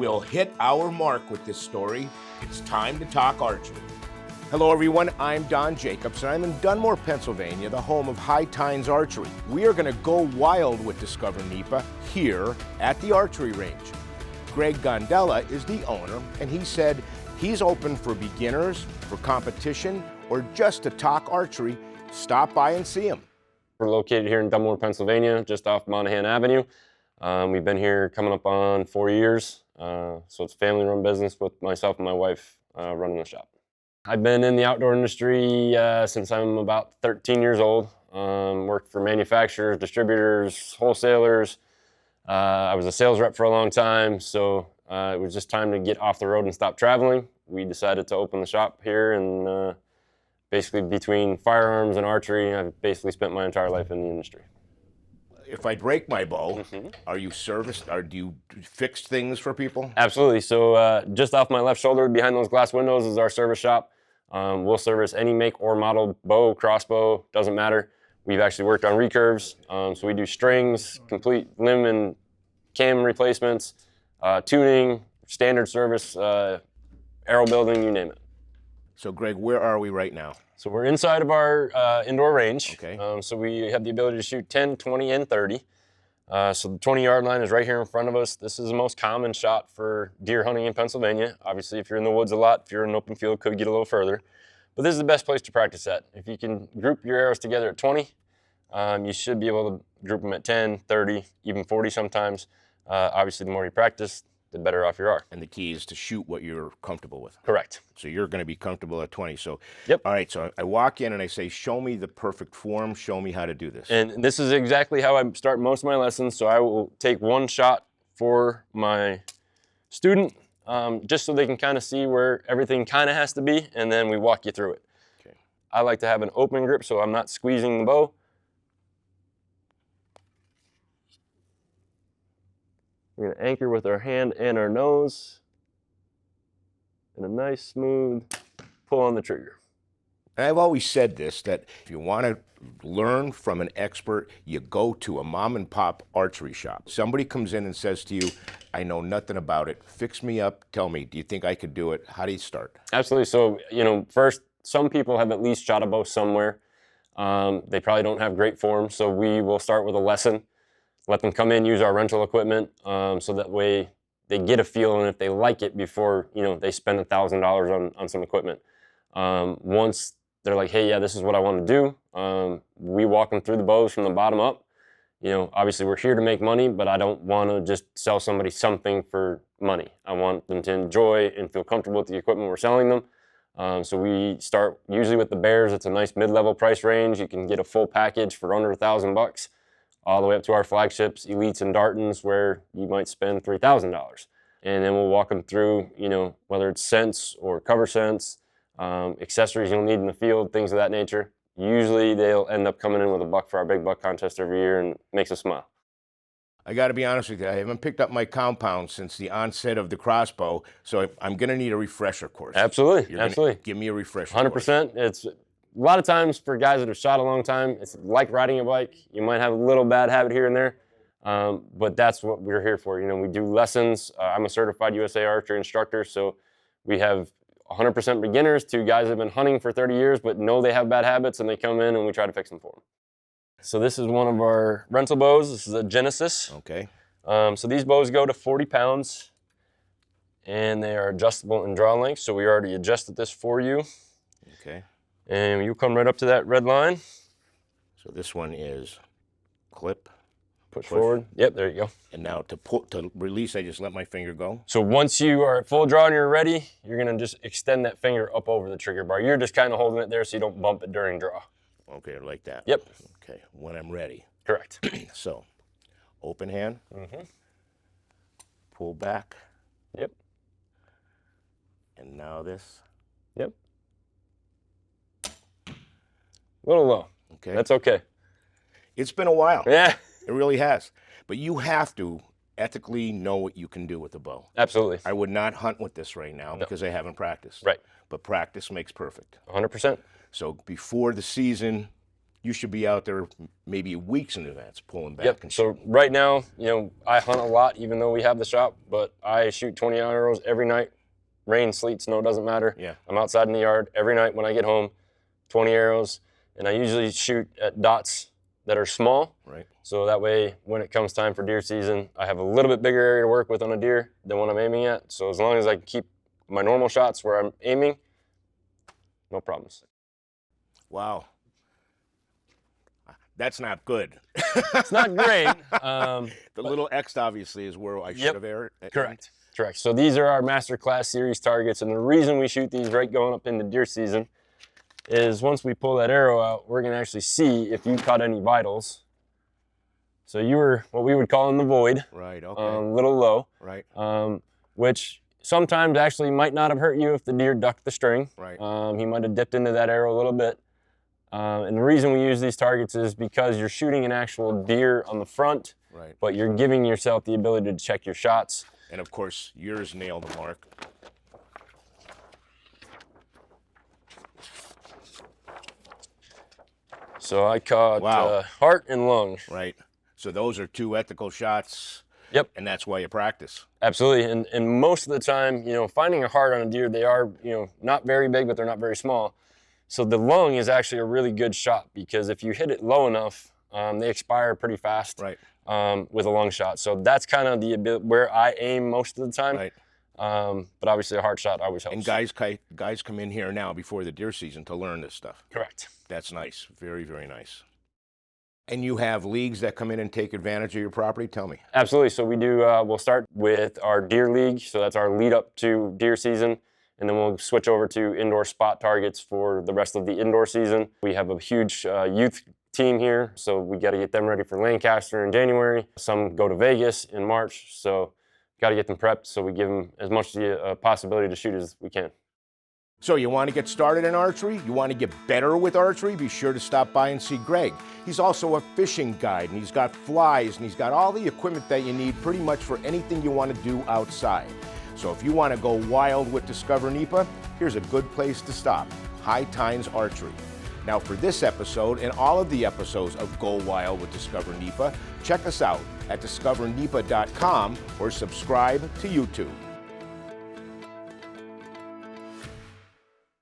We'll hit our mark with this story. It's time to talk archery. Hello everyone, I'm Don Jacobs and I'm in Dunmore, Pennsylvania, the home of High Tines Archery. We are going to go wild with DiscoverNEPA here at the archery range. Greg Gondella is the owner and he said he's open for beginners, for competition, or just to talk archery. Stop by and see him. We're located here in Dunmore, Pennsylvania, just off Monahan Avenue. We've been here coming up on 4 years, so it's a family-run business with myself and my wife running the shop. I've been in the outdoor industry since I'm about 13 years old. Worked for manufacturers, distributors, wholesalers. I was a sales rep for a long time, so it was just time to get off the road and stop traveling. We decided to open the shop here, and basically between firearms and archery, I've basically spent my entire life in the industry. If I break my bow, are you serviced, or do you fix things for people? Absolutely. So just off my left shoulder, behind those glass windows, is our service shop. We'll service any make or model bow, crossbow, doesn't matter. We've actually worked on recurves, so we do strings, complete limb and cam replacements, tuning, standard service, arrow building, you name it. So Greg, where are we right now? So we're inside of our indoor range. Okay. So we have the ability to shoot 10, 20, and 30. So the 20-yard line is right here in front of us. This is the most common shot for deer hunting in Pennsylvania. Obviously, if you're in the woods a lot, if you're in an open field, could get a little further. But this is the best place to practice at. If you can group your arrows together at 20, you should be able to group them at 10, 30, even 40 sometimes. Obviously, the more you practice, the better off you are. And the key is to shoot what you're comfortable with. Correct. So you're going to be comfortable at 20. So, yep. All right, so I walk in and I say, show me the perfect form, show me how to do this. And this is exactly how I start most of my lessons. So I will take one shot for my student, just so they can kind of see where everything kind of has to be, and then we walk you through it. Okay. I like to have an open grip so I'm not squeezing the bow. We're gonna anchor with our hand and our nose, and a nice smooth pull on the trigger. And I've always said this, that if you want to learn from an expert, you go to a mom and pop archery shop. Somebody comes in and says to you, I know nothing about it, fix me up, tell me, do you think I could do it? How do you start? Absolutely. So, first, some people have at least shot a bow somewhere. They probably don't have great form, so we will start with a lesson. Let them come in, use our rental equipment, so that way they get a feel, and if they like it before, they spend $1,000 on some equipment. Once they're like, hey, yeah, this is what I want to do, we walk them through the bows from the bottom up. Obviously we're here to make money, but I don't want to just sell somebody something for money. I want them to enjoy and feel comfortable with the equipment we're selling them. So we start usually with the bears. It's a nice mid-level price range. You can get a full package for under $1,000. All the way up to our flagships, Elites and Dartons, where you might spend $3,000. And then we'll walk them through, whether it's scents or cover scents, accessories you'll need in the field, things of that nature. Usually they'll end up coming in with a buck for our big buck contest every year, and it makes us smile. I got to be honest with you, I haven't picked up my compound since the onset of the crossbow, so I'm going to need a refresher course. Absolutely, You're absolutely. Give me a refresher 100%. It's a lot of times for guys that have shot a long time, it's like riding a bike. You might have a little bad habit here and there, but that's what we're here for. We do lessons. I'm a certified USA archery instructor, so we have 100% beginners to guys that have been hunting for 30 years but know they have bad habits, and they come in and we try to fix them for them. So this is one of our rental bows. This is a Genesis. Okay. So these bows go to 40 pounds, and they are adjustable in draw length, so we already adjusted this for you. Okay. And you come right up to that red line. So this one is clip. Push forward. Yep, there you go. And now to release, I just let my finger go. So once you are at full draw and you're ready, you're gonna just extend that finger up over the trigger bar. You're just kind of holding it there so you don't bump it during draw. Okay, like that. Yep. Okay, when I'm ready. Correct. So, open hand. Pull back. Yep. And now this. Yep. A little low. Okay. That's okay. It's been a while. Yeah. It really has. But you have to ethically know what you can do with the bow. Absolutely. I would not hunt with this right now because I haven't practiced. Right. But practice makes perfect. 100%. So before the season, you should be out there maybe weeks in advance pulling back. Yep. And So right now, you know, I hunt a lot, even though we have the shop, but I shoot 20 arrows every night. Rain, sleet, snow, doesn't matter. Yeah. I'm outside in the yard every night when I get home, 20 arrows, and I usually shoot at dots that are small. Right. So that way, when it comes time for deer season, I have a little bit bigger area to work with on a deer than what I'm aiming at. So as long as I can keep my normal shots where I'm aiming, no problems. Wow. That's not good. It's not great. The little X obviously is where I should have aired. Correct. Correct. So these are our Masterclass Series targets, and the reason we shoot these right going up into deer season is once we pull that arrow out, we're going to actually see if you caught any vitals. So you were what we would call in the void. Right. Okay. A little low. Right. Which sometimes actually might not have hurt you if the deer ducked the string. Right. He might have dipped into that arrow a little bit. And the reason we use these targets is because you're shooting an actual deer on the front, right, but you're giving yourself the ability to check your shots. And of course, yours nailed the mark. So I caught heart and lung. Right. So those are 2 ethical shots. Yep. And that's why you practice. Absolutely. And most of the time, you know, finding a heart on a deer, they are, you know, not very big, but they're not very small. So the lung is actually a really good shot because if you hit it low enough, they expire pretty fast. Right. With a lung shot. So that's kind of the where I aim most of the time. Right. But obviously a heart shot always helps. And guys come in here now before the deer season to learn this stuff. Correct. That's nice. Very, very nice. And you have leagues that come in and take advantage of your property? Tell me. Absolutely. So we do, we'll start with our deer league. So that's our lead up to deer season. And then we'll switch over to indoor spot targets for the rest of the indoor season. We have a huge youth team here, so we got to get them ready for Lancaster in January. Some go to Vegas in March, so got to get them prepped so we give them as much possibility to shoot as we can. So you want to get started in archery? You want to get better with archery? Be sure to stop by and see Greg. He's also a fishing guide, and he's got flies, and he's got all the equipment that you need pretty much for anything you want to do outside. So if you want to go wild with DiscoverNEPA, here's a good place to stop, High Times Archery. Now for this episode and all of the episodes of Go Wild with DiscoverNEPA, check us out at discovernepa.com or subscribe to YouTube.